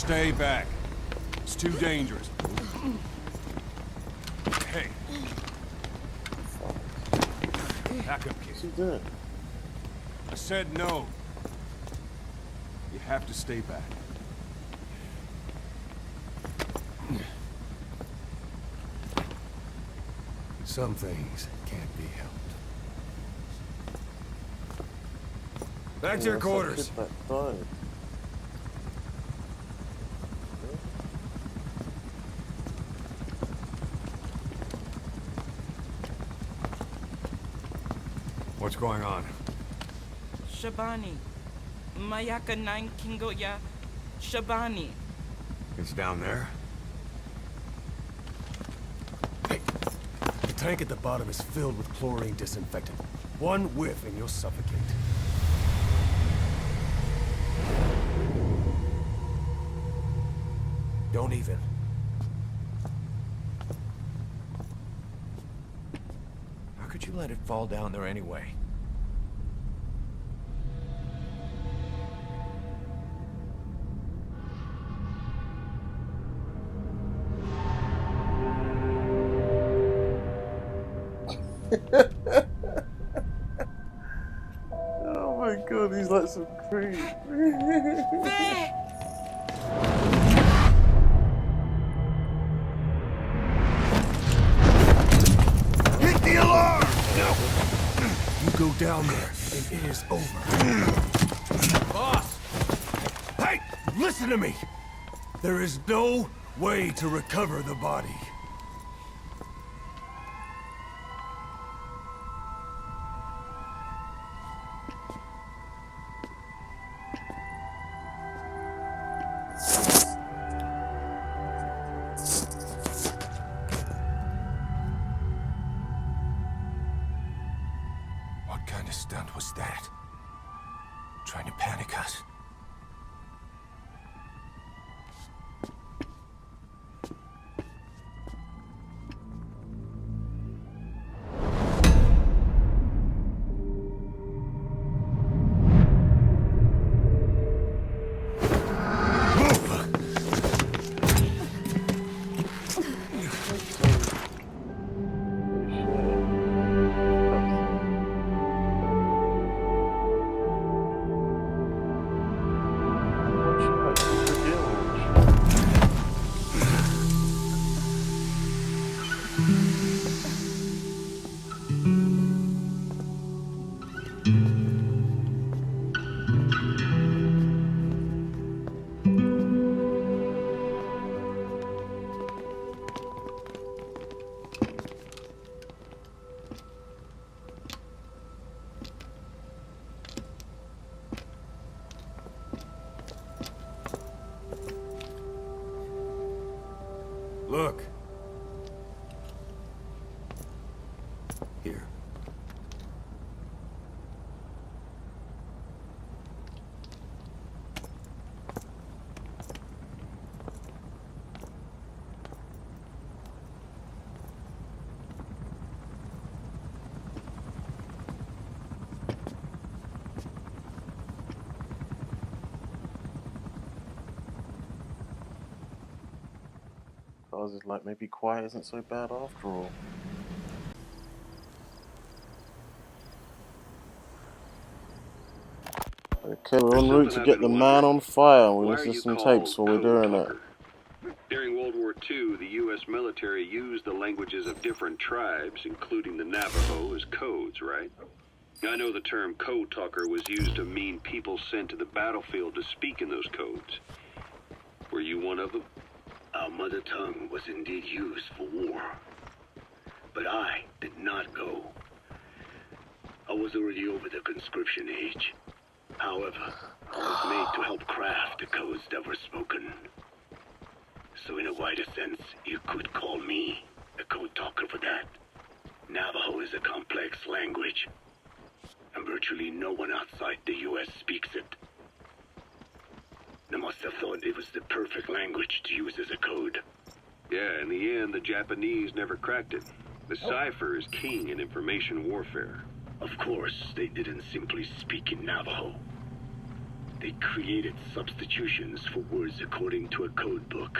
Stay back. It's too dangerous. Hey. Back up, kid. What's he doing? I said no. You have to stay back. Some things can't be helped. Back to your That's that quarters. kid that died. What's going on? Shabani. Mayaka 9 Kingoya. Shabani. It's down there. Hey, the tank at the bottom is filled with chlorine disinfectant. One whiff and you'll suffocate. Don't even. How could you let it fall down there anyway? Oh my god, he's like some creep. Hit the alarm! No! You go down there, and it is over. Boss! Hey! Listen to me! There is no way to recover the body. What kind of stunt was that? Trying to panic us? Look. Here. I was just like, maybe quiet isn't so bad after all. Okay, we're en route to get the man on fire. We listen to some tapes while we're doing it. During World War II, the U.S. military used the languages of different tribes, including the Navajo, as codes, right? I know the term code talker was used to mean people sent to the battlefield to speak in those codes. Were you one of them? Our mother tongue was indeed used for war, but I did not go. I was already over the conscription age. However, I was made to help craft the codes that were spoken. So in a wider sense, you could call me a code talker for that. Navajo is a complex language, and virtually no one outside the U.S. speaks it. They must have thought it was the perfect language to use as a code. Yeah, in the end, the Japanese never cracked it. The cipher is king in information warfare. Of course, they didn't simply speak in Navajo. They created substitutions for words according to a code book,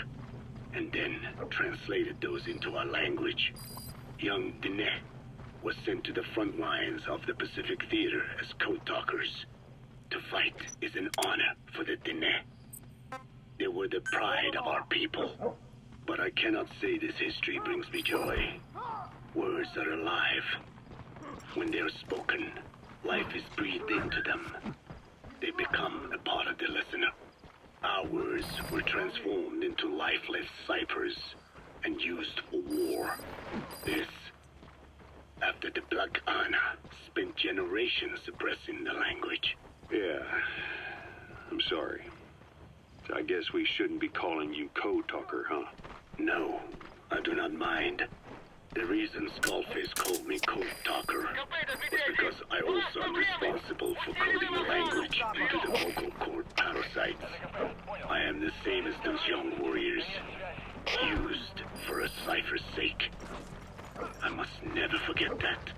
and then translated those into our language. Young Dine was sent to the front lines of the Pacific Theater as code talkers. To fight is an honor for the Dine. They were the pride of our people. But I cannot say this history brings me joy. Words are alive. When they are spoken, life is breathed into them. They become a part of the listener. Our words were transformed into lifeless ciphers and used for war. This, after the Black Ana spent generations suppressing the language. Yeah, I'm sorry. I guess we shouldn't be calling you Code Talker, huh? No, I do not mind. The reason Skullface called me Code Talker was because I also am responsible for coding the language into the vocal cord parasites. I am the same as those young warriors, used for a cipher's sake. I must never forget that.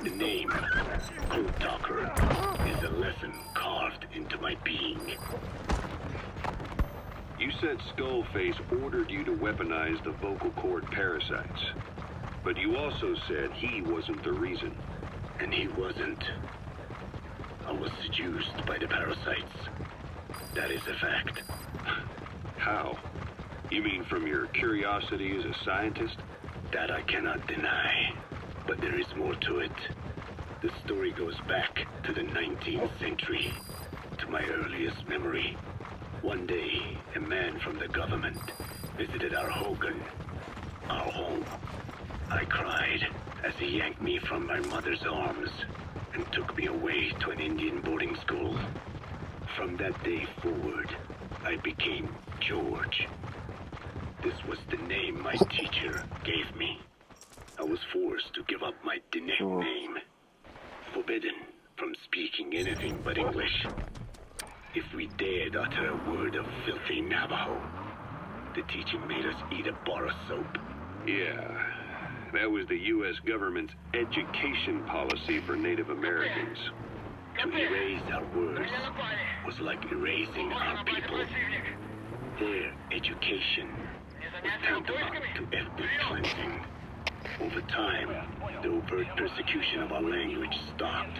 The name, Code Talker, is a lesson carved into my being. You said Skullface ordered you to weaponize the vocal cord parasites. But you also said he wasn't the reason. And he wasn't. I was seduced by the parasites. That is a fact. How? You mean from your curiosity as a scientist? That I cannot deny. But there is more to it. The story goes back to the 19th century, to my earliest memory. One day, a man from the government visited our Hogan, our home. I cried as he yanked me from my mother's arms and took me away to an Indian boarding school. From that day forward, I became George. This was the name my teacher gave me. I was forced to give up my Dinek name, forbidden from speaking anything but English. If we dared utter a word of filthy Navajo, the teacher made us eat a bar of soap. Yeah, that was the U.S. government's education policy for Native Americans. To erase our words was like erasing our people. Their education was tantamount to ethnic cleansing. Over time, the overt persecution of our language stopped.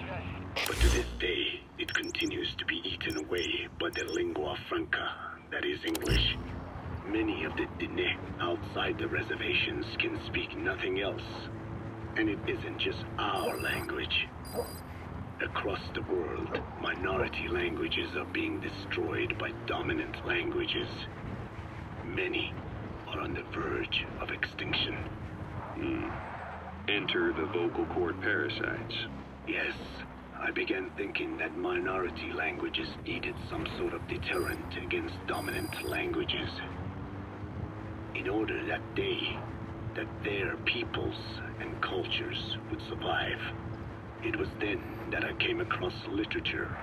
But to this day, it continues to be eaten away by the lingua franca, that is English. Many of the Diné outside the reservations can speak nothing else. And it isn't just our language. Across the world, minority languages are being destroyed by dominant languages. Many are on the verge of extinction. Enter the vocal cord parasites. Yes. I began thinking that minority languages needed some sort of deterrent against dominant languages. In order that their peoples and cultures would survive. It was then that I came across literature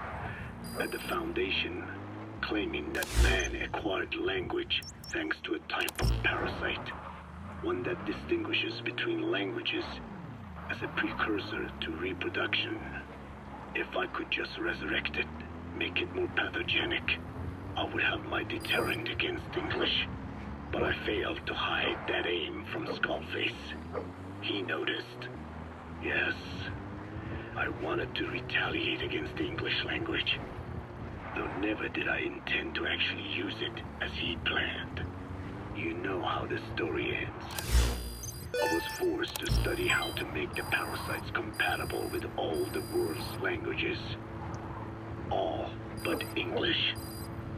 at the Foundation claiming that man acquired language thanks to a type of parasite, one that distinguishes between languages as a precursor to reproduction. If I could just resurrect it, make it more pathogenic, I would have my deterrent against English. But I failed to hide that aim from Skullface. He noticed. Yes, I wanted to retaliate against the English language, though never did I intend to actually use it as he planned. You know how the story ends. I was forced to study how to make the parasites compatible with all the world's languages. All but English.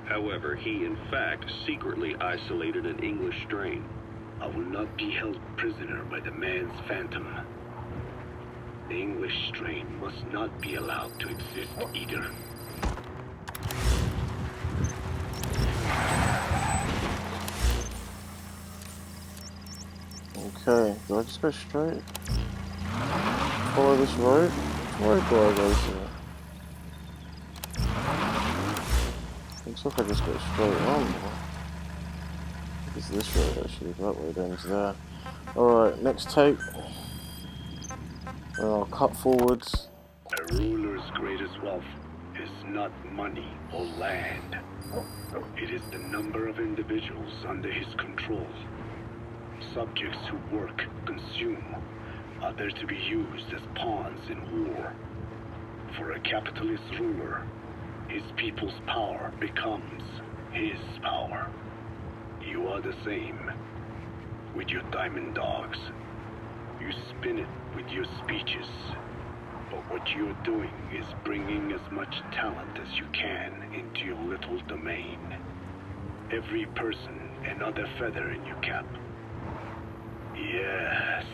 However, he in fact secretly isolated an English strain. I will not be held prisoner by the man's phantom. The English strain must not be allowed to exist either. Okay, do I just go straight? Follow this road? Which road do I go to? Looks like I just go straight on. It's this road actually, that road ends there. Alright, next take. I'll cut forwards. A ruler's greatest wealth is not money or land. It is the number of individuals under his control. Subjects who work, consume, are there to be used as pawns in war. For a capitalist ruler, his people's power becomes his power. You are the same. With your diamond dogs, you spin it with your speeches. But what you're doing is bringing as much talent as you can into your little domain. Every person another feather in your cap. Yes,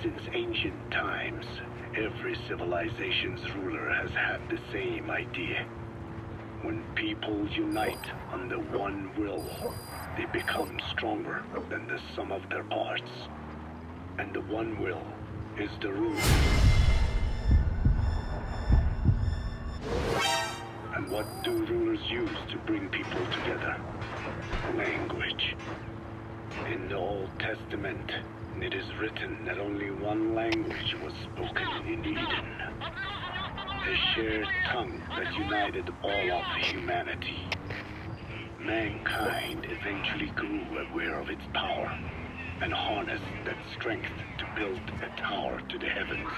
since ancient times, every civilization's ruler has had the same idea. When people unite under one will, they become stronger than the sum of their parts. And the one will is the ruler. And what do rulers use to bring people together? Language. In the Old Testament, it is written that only one language was spoken in Eden. A shared tongue that united all of humanity. Mankind eventually grew aware of its power and harnessed that strength to build a tower to the heavens.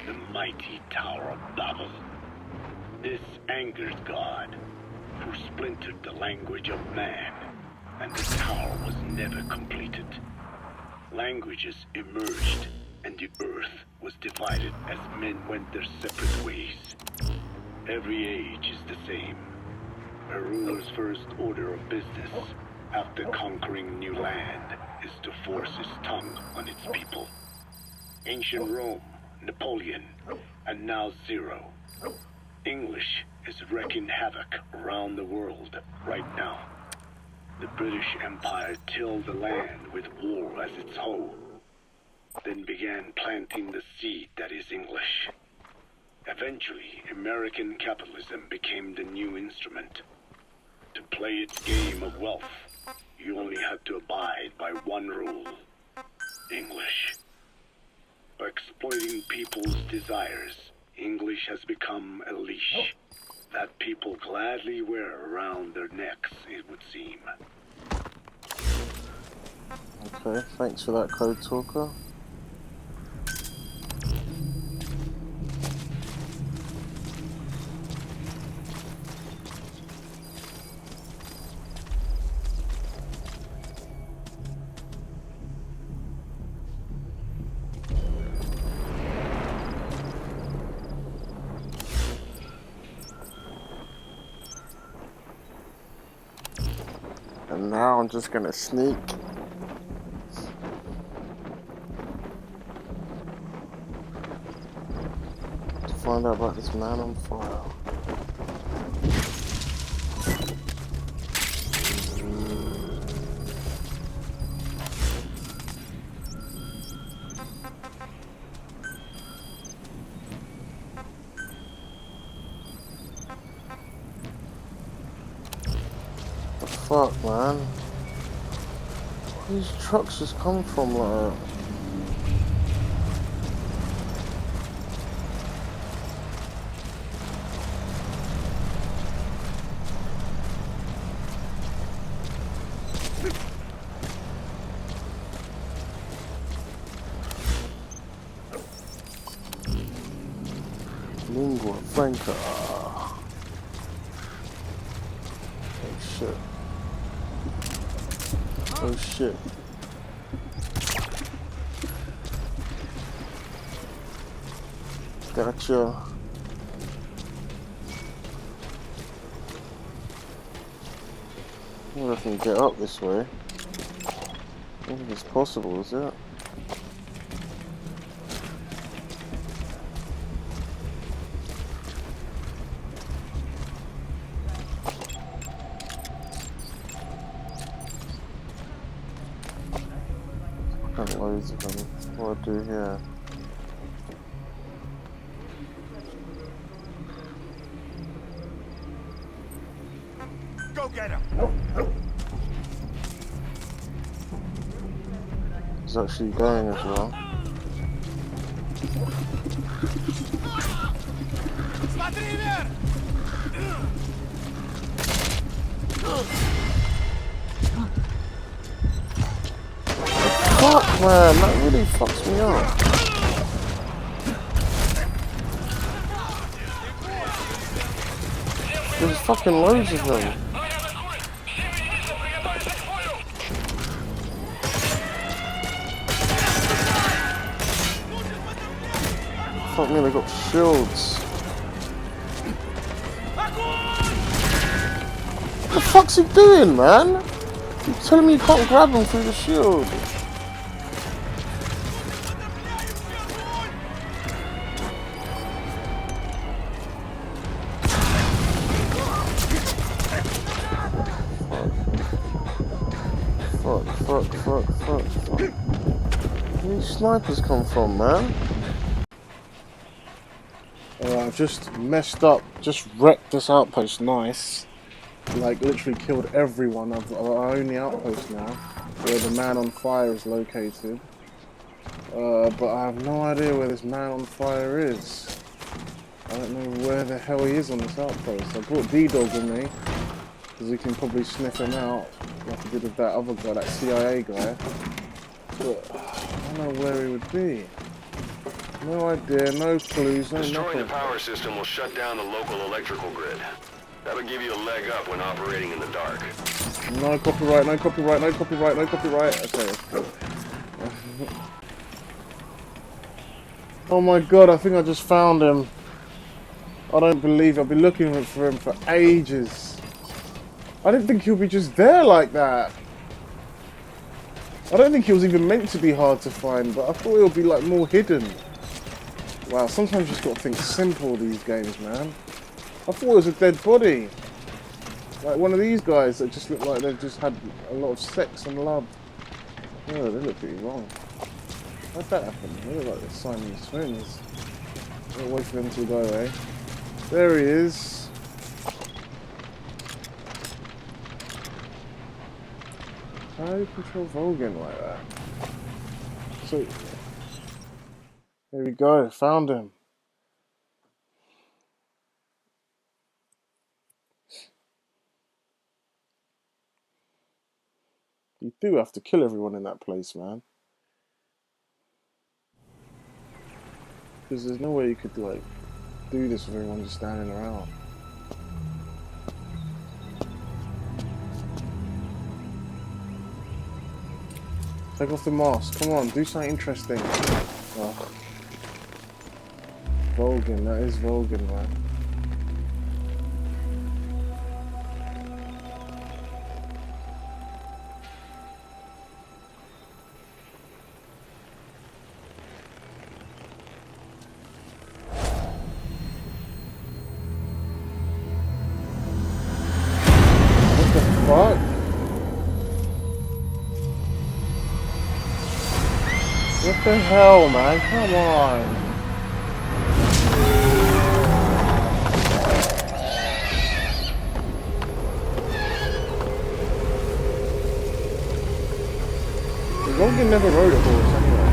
The mighty Tower of Babel. This angered God, who splintered the language of man, and the tower was never completed. Languages emerged, and the earth was divided as men went their separate ways. Every age is the same. A ruler's first order of business, after conquering new land, is to force his tongue on its people. Ancient Rome, Napoleon, and now Zero. English is wreaking havoc around the world right now. The British Empire tilled the land with war as its hoe, then began planting the seed that is English. Eventually, American capitalism became the new instrument. To play its game of wealth, you only had to abide by one rule: English. By exploiting people's desires, English has become a leash that people gladly wear around their necks, it would seem. Okay, thanks for that, Code Talker. And now I'm just gonna sneak. To find out about this man on fire. Fuck, man. Where these trucks just come from like that? Lingua franca. Oh shit. Oh shit. Gotcha. I wonder if I can get up this way. I don't think it's possible, is it? Loads of them. What do I do here? Go get him! He's actually going as well. Смотри вверх! Fuck, man, that really fucks me up. There's fucking loads of them. Fuck me, they got shields. What the fuck's he doing, man? You're telling me you can't grab him through the shield. Fuck. Where do these snipers come from, man? I've just messed up, just wrecked this outpost nice. Like, literally killed everyone. I've our only outpost now, where the man on fire is located. But I have no idea where this man on fire is. I don't know where the hell he is on this outpost. I brought D-Dog with me, because we can probably sniff him out, like I did with that other guy, that CIA guy. But I don't know where he would be. No idea, no clues, no Destroying nothing. the power system will shut down the local electrical grid. That'll give you a leg up when operating in the dark. No copyright, no copyright, no copyright, no copyright. Okay. Oh my god, I think I just found him. I don't believe I've been looking for him for ages. I didn't think he'll be just there like that. I don't think he was even meant to be hard to find, but I thought he'll be like more hidden. Wow, sometimes you just gotta think simple these games, man. I thought it was a dead body. Like one of these guys that just look like they've just had a lot of sex and love. Oh, they look pretty wrong. How'd that happen? They look like they're Siamese twins. I'll wait for them to go away. There he is. How do you control Vulcan like that? So, there we go, found him. You do have to kill everyone in that place, man. Because there's no way you could, like, do this with everyone just standing around. Take off the mask. Come on, do something interesting. Oh. Vulcan, that is Vulcan, man. What the fuck? What the hell, man? Come on. Logan never rode a horse anyway.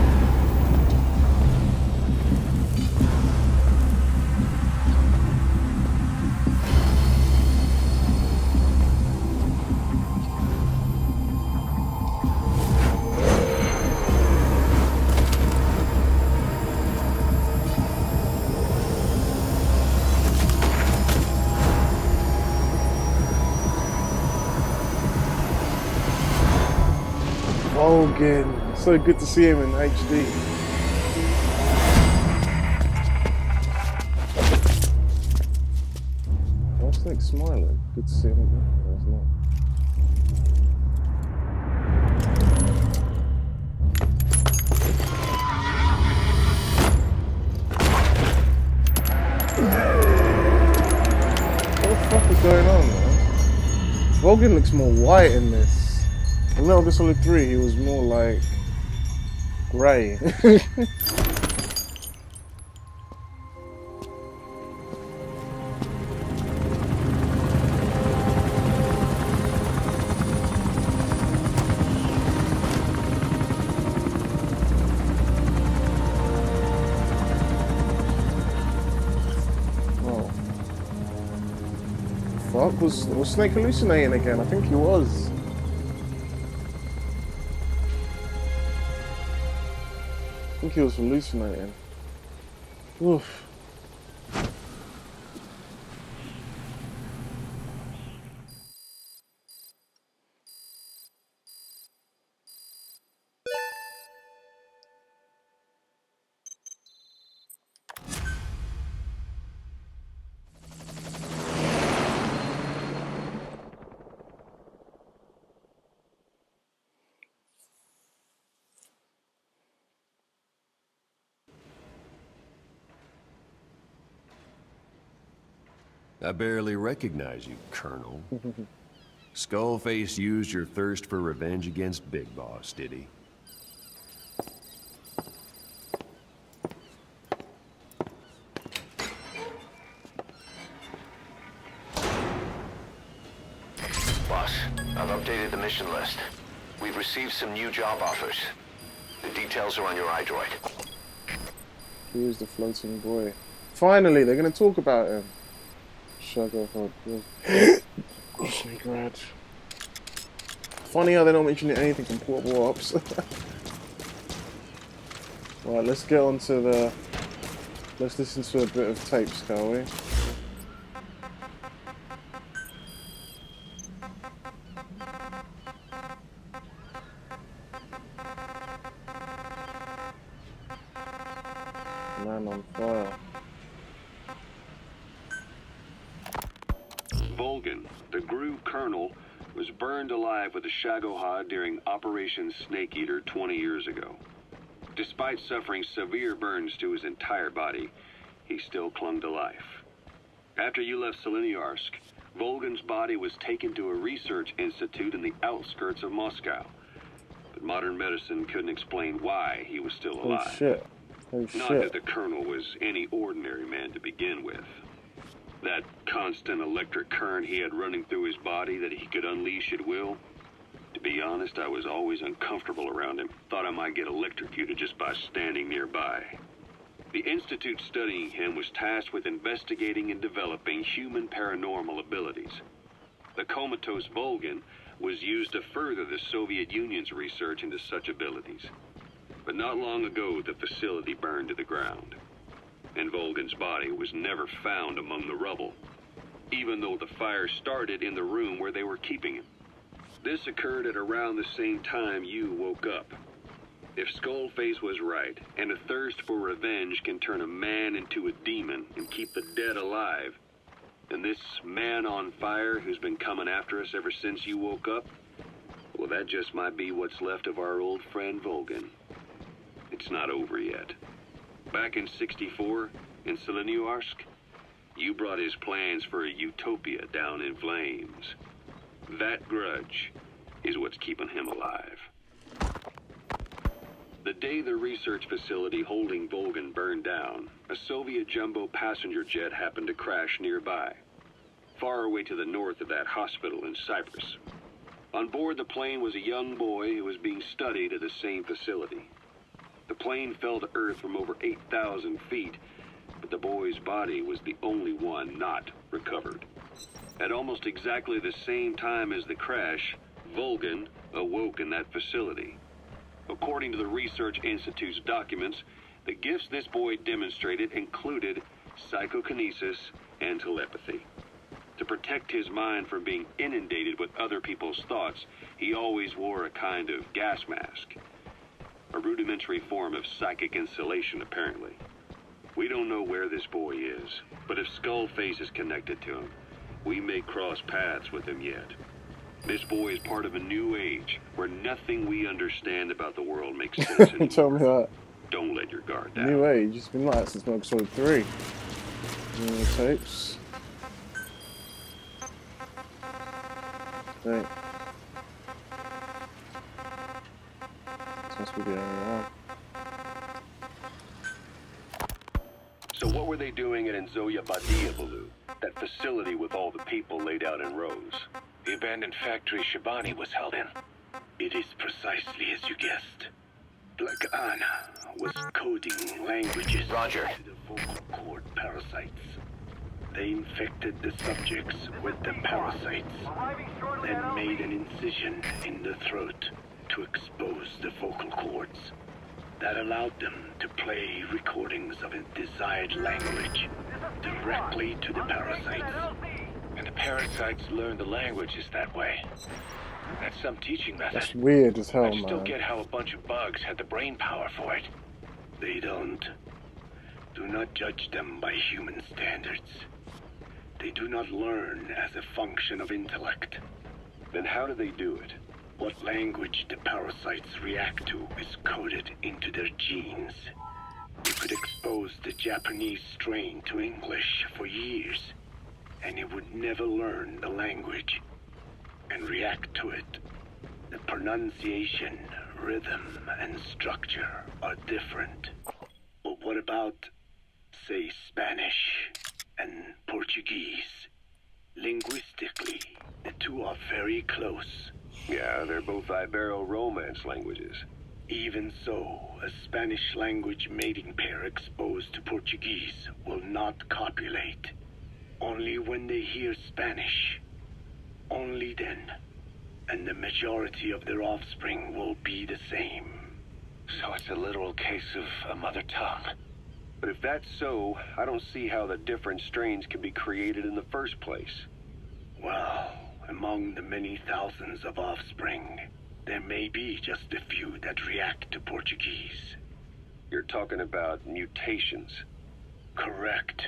Logan, so good to see him in HD. I was like smiling. Good to see him again. There's not. What the fuck is going on, man? Logan looks more white in this. In Metal Gear Solid 3, he was more like grey. fuck? Was Snake hallucinating again? I think he was. I think he was hallucinating. Oof. I barely recognize you, Colonel. Skullface used your thirst for revenge against Big Boss, did he? Boss, I've updated the mission list. We've received some new job offers. The details are on your iDroid. Here's the floating boy. Finally, they're gonna talk about him. Saga, TheRadBrad. Funny how they don't mention anything from Portable Ops. Right, let's get on to the... Let's listen to a bit of tapes, shall we? Man on fire. Volgan, the GRU colonel, was burned alive with a Shagohod during Operation Snake Eater 20 years ago. Despite suffering severe burns to his entire body, he still clung to life. After you left Seleniarsk, Volgan's body was taken to a research institute in the outskirts of Moscow. But modern medicine couldn't explain why he was still alive. Oh shit. Oh Not shit. that the colonel was any ordinary man to begin with. That constant electric current he had running through his body that he could unleash at will. To be honest, I was always uncomfortable around him. Thought I might get electrocuted just by standing nearby. The institute studying him was tasked with investigating and developing human paranormal abilities. The comatose Volgan was used to further the Soviet Union's research into such abilities. But not long ago, the facility burned to the ground. And Volgan's body was never found among the rubble, even though the fire started in the room where they were keeping him. This occurred at around the same time you woke up. If Skullface was right, and a thirst for revenge can turn a man into a demon and keep the dead alive, then this man on fire who's been coming after us ever since you woke up, well, that just might be what's left of our old friend Volgan. It's not over yet. Back in '64, in Seleniarsk, you brought his plans for a utopia down in flames. That grudge is what's keeping him alive. The day the research facility holding Volgan burned down, a Soviet jumbo passenger jet happened to crash nearby, far away to the north of that hospital in Cyprus. On board the plane was a young boy who was being studied at the same facility. The plane fell to earth from over 8,000 feet, but the boy's body was the only one not recovered. At almost exactly the same time as the crash, Volgan awoke in that facility. According to the Research Institute's documents, the gifts this boy demonstrated included psychokinesis and telepathy. To protect his mind from being inundated with other people's thoughts, he always wore a kind of gas mask. A rudimentary form of psychic insulation, apparently. We don't know where this boy is, but if Skullface is connected to him, we may cross paths with him yet. This boy is part of a new age, where nothing we understand about the world makes sense anymore. Tell me that. Don't let your guard down. New age. It's been like that since episode 3. New tapes. Right. This must be the only one. So what were they doing at Enzoya Badiabalu, that facility with all the people laid out in rows? The abandoned factory Shabani was held in. It is precisely as you guessed. Black Anna was coding languages Roger. to the vocal cord parasites. They infected the subjects with the parasites, then made an incision in the throat to expose the vocal cords. That allowed them to play recordings of a desired language directly to the parasites. And the parasites learn the languages that way. That's some teaching method. That's weird as hell, I just don't man. get how a bunch of bugs had the brain power for it. They don't. Do not judge them by human standards. They do not learn as a function of intellect. Then how do they do it? What language the parasites react to is coded into their genes. You could expose the Japanese strain to English for years, and it would never learn the language and react to it. The pronunciation, rhythm, and structure are different. But what about, say, Spanish and Portuguese? Linguistically, the two are very close. Yeah, they're both Ibero-Romance languages. Even so, a Spanish language mating pair exposed to Portuguese will not copulate. Only when they hear Spanish. Only then. And the majority of their offspring will be the same. So it's a literal case of a mother tongue. But if that's so, I don't see how the different strains can be created in the first place. Well, among the many thousands of offspring, there may be just a few that react to Portuguese. You're talking about mutations. Correct.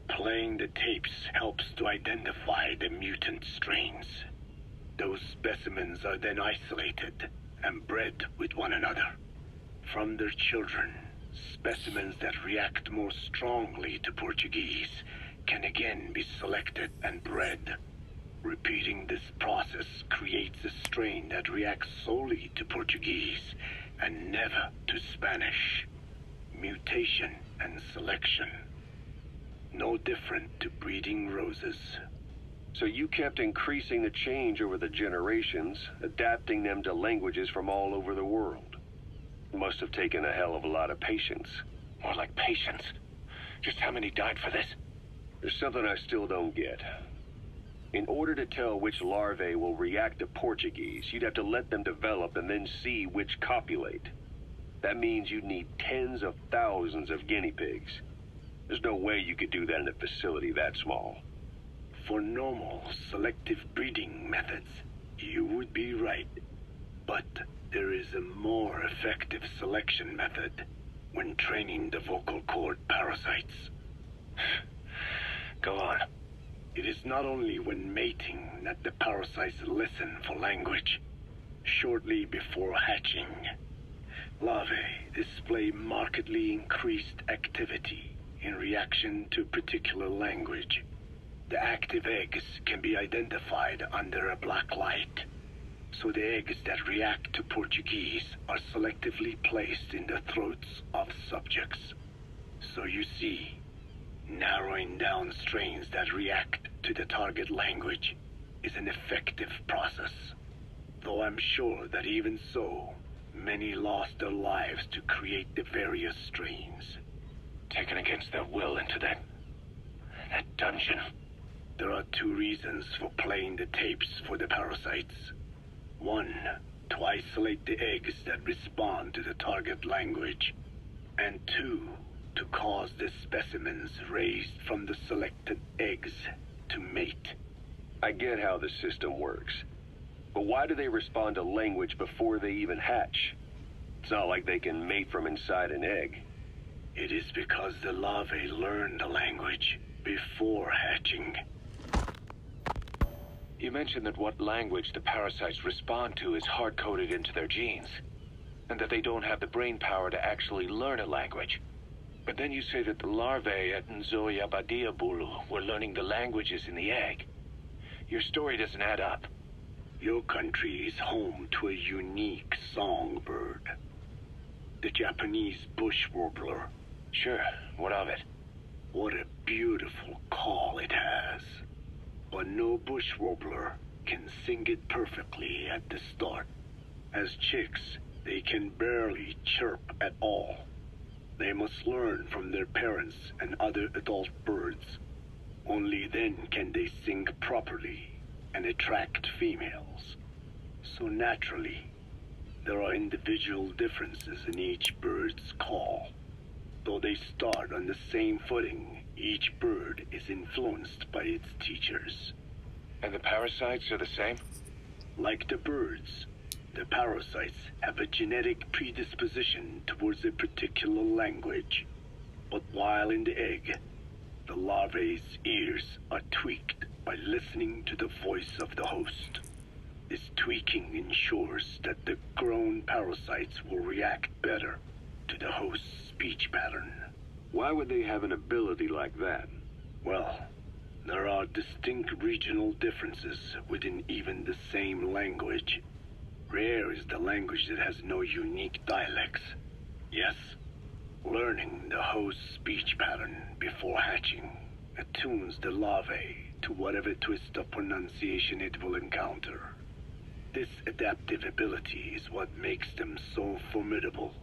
Playing the tapes helps to identify the mutant strains. Those specimens are then isolated and bred with one another. From their children, specimens that react more strongly to Portuguese can again be selected and bred. Repeating this process creates a strain that reacts solely to Portuguese and never to Spanish. Mutation and selection. No different to breeding roses. So you kept increasing the change over the generations, adapting them to languages from all over the world. Must have taken a hell of a lot of patience. More like patience. Just how many died for this? There's something I still don't get. In order to tell which larvae will react to Portuguese, you'd have to let them develop and then see which copulate. That means you'd need tens of thousands of guinea pigs. There's no way you could do that in a facility that small. For normal selective breeding methods, you would be right. But there is a more effective selection method when training the vocal cord parasites. Go on. It is not only when mating that the parasites listen for language. Shortly before hatching, larvae display markedly increased activity in reaction to particular language. The active eggs can be identified under a black light, so the eggs that react to Portuguese are selectively placed in the throats of subjects. So you see, narrowing down strains that react to the target language is an effective process. Though I'm sure that even so, many lost their lives to create the various strains. Taken against their will into that dungeon. There are two reasons for playing the tapes for the parasites. One, to isolate the eggs that respond to the target language. And two, to cause the specimens raised from the selected eggs to mate. I get how the system works. But why do they respond to language before they even hatch? It's not like they can mate from inside an egg. It is because the larvae learn the language before hatching. You mentioned that what language the parasites respond to is hard-coded into their genes, and that they don't have the brain power to actually learn a language. But then you say that the larvae at Nzoya Badiabulu were learning the languages in the egg. Your story doesn't add up. Your country is home to a unique songbird. The Japanese bush warbler. Sure, what of it? What a beautiful call it has. But no bush warbler can sing it perfectly at the start. As chicks, they can barely chirp at all. They must learn from their parents and other adult birds. Only then can they sing properly and attract females. So naturally, there are individual differences in each bird's call. Though they start on the same footing, each bird is influenced by its teachers. And the parasites are the same? Like the birds, the parasites have a genetic predisposition towards a particular language. But while in the egg, the larvae's ears are tweaked by listening to the voice of the host. This tweaking ensures that the grown parasites will react better to the host's speech pattern. Why would they have an ability like that? Well, there are distinct regional differences within even the same language. Rare is the language that has no unique dialects. Yes, learning the host's speech pattern before hatching attunes the larvae to whatever twist of pronunciation it will encounter. This adaptive ability is what makes them so formidable.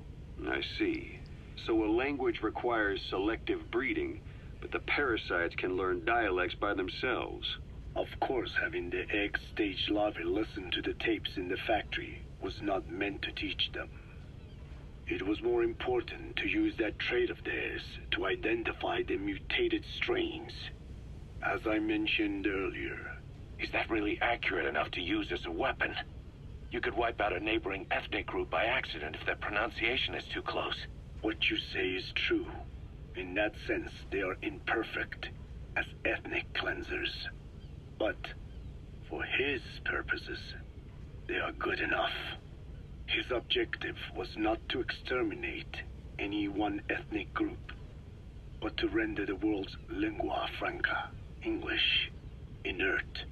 I see. So a language requires selective breeding, but the parasites can learn dialects by themselves. Of course, having the egg-stage larvae listen to the tapes in the factory was not meant to teach them. It was more important to use that trait of theirs to identify the mutated strains. As I mentioned earlier, Is that really accurate enough to use as a weapon? You could wipe out a neighboring ethnic group by accident if their pronunciation is too close. what you say is true. In that sense, they are imperfect as ethnic cleansers. But for his purposes, they are good enough. His objective was not to exterminate any one ethnic group, but to render the world's lingua franca, English, inert.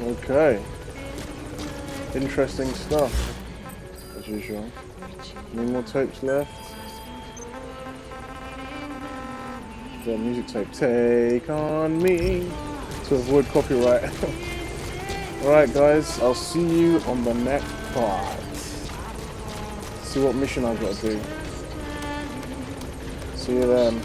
Okay. Interesting stuff, as usual. Any more tapes left? The music tape. Take on me. To avoid copyright. Alright guys, I'll see you on the next part. See what mission I've got to do. See you then.